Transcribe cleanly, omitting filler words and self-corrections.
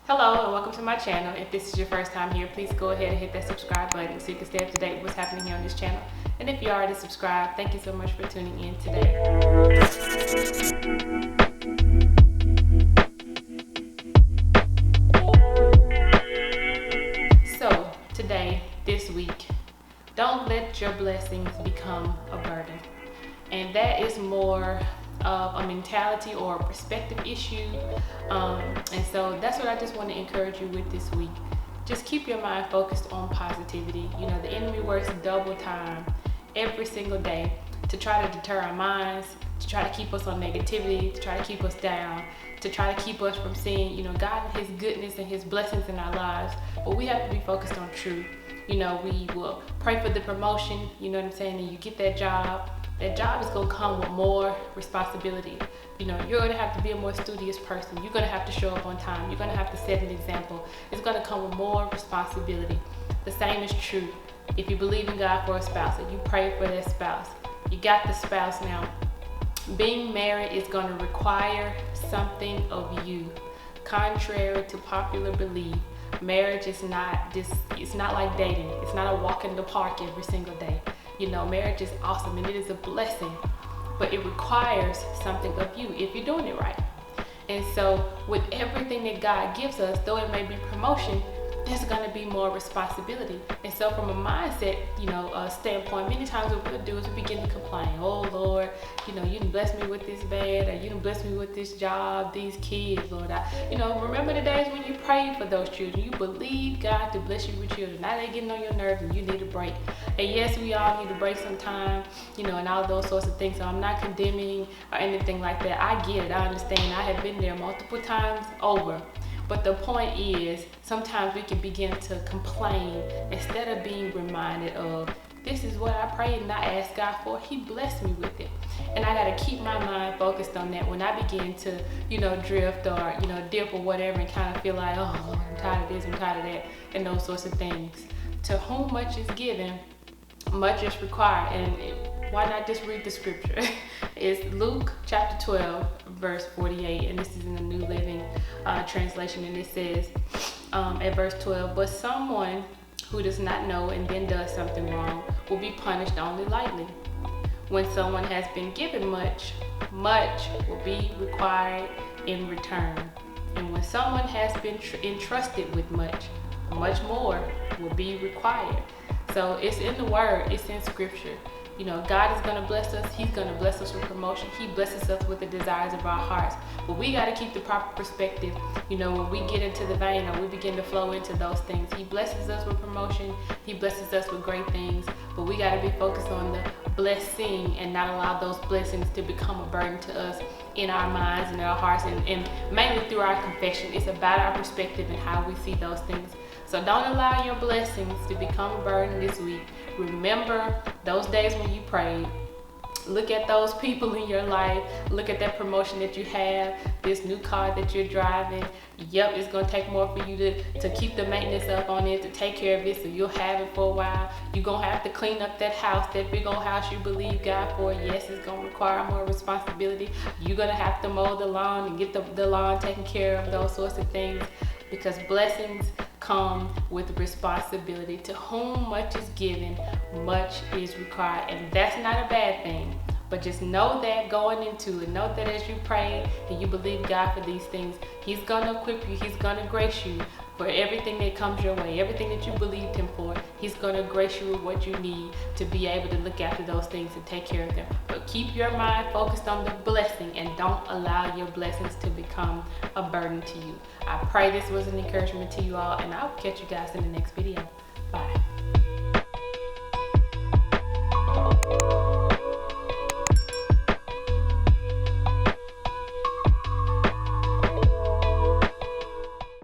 Hello and welcome to my channel. If this is your first time here, please go ahead and hit that subscribe button so you can stay up to date with what's happening here on this channel. And if you already subscribed, thank you so much for tuning in today. So today, this week, don't let your blessings become a burden. And that is more of a mentality or a perspective issue. And so that's what I just want to encourage you with this week. Just keep your mind focused on positivity. You know, the enemy works double time every single day to try to deter our minds, to try to keep us on negativity, to try to keep us down, to try to keep us from seeing, God and his goodness and his blessings in our lives. But we have to be focused on truth. We will pray for the promotion, you know what I'm saying, and you get that job. That job is going to come with more responsibility. You're going to have to be a more studious person. You're going to have to show up on time. You're going to have to set an example. It's going to come with more responsibility. The same is true if you believe in God for a spouse and you pray for that spouse. You got the spouse now. Being married is going to require something of you. Contrary to popular belief, marriage is it's not like dating. It's not a walk in the park every single day. Marriage is awesome and it is a blessing, but it requires something of you if you're doing it right. And so with everything that God gives us, though it may be promotion, there's going to be more responsibility. And so from a mindset, standpoint, many times what we'll do is we begin to complain. Oh Lord, you didn't bless me with this bed, or you didn't bless me with this job, these kids, Lord. Remember the days when you prayed for those children. You believed God to bless you with children. Now they're getting on your nerves and you need a break. And yes, we all need a break sometime, and all those sorts of things. So I'm not condemning or anything like that. I get it. I understand. I have been there multiple times over. But the point is, sometimes we can begin to complain instead of being reminded of, this is what I prayed and I asked God for. He blessed me with it. And I got to keep my mind focused on that when I begin to, drift or, dip or whatever and kind of feel like, oh, Lord, I'm tired of this, I'm tired of that, and those sorts of things. To whom much is given, much is required. And why not just read the scripture? It's Luke chapter 12, verse 48, and this is in the New Living Translation, and it says at verse 12, but someone who does not know and then does something wrong will be punished only lightly. When someone has been given much, much will be required in return. And when someone has been entrusted with much, much more will be required. So it's in the word, it's in scripture. God is going to bless us. He's going to bless us with promotion. He blesses us with the desires of our hearts. But we got to keep the proper perspective. When we get into the vein or we begin to flow into those things, he blesses us with promotion. He blesses us with great things. But we got to be focused on the blessing and not allow those blessings to become a burden to us in our minds and our hearts, and mainly through our confession. It's about our perspective and how we see those things. So don't allow your blessings to become a burden this week. Remember those days when you prayed. Look at those people in your life. Look at that promotion that you have, this new car that you're driving. Yep, it's going to take more for you to keep the maintenance up on it, to take care of it, so you'll have it for a while. You're going to have to clean up that house, that big old house you believe God for. Yes, it's going to require more responsibility. You're going to have to mow the lawn and get the lawn taken care of, those sorts of things, because blessings come with responsibility. To whom much is given, much is required. And that's not a bad thing. But just know that going into it, know that as you pray and you believe God for these things, he's going to equip you, he's going to grace you for everything that comes your way, everything that you believed him for. He's going to grace you with what you need to be able to look after those things and take care of them. But keep your mind focused on the blessing and don't allow your blessings to become a burden to you. I pray this was an encouragement to you all, and I'll catch you guys in the next video. Bye.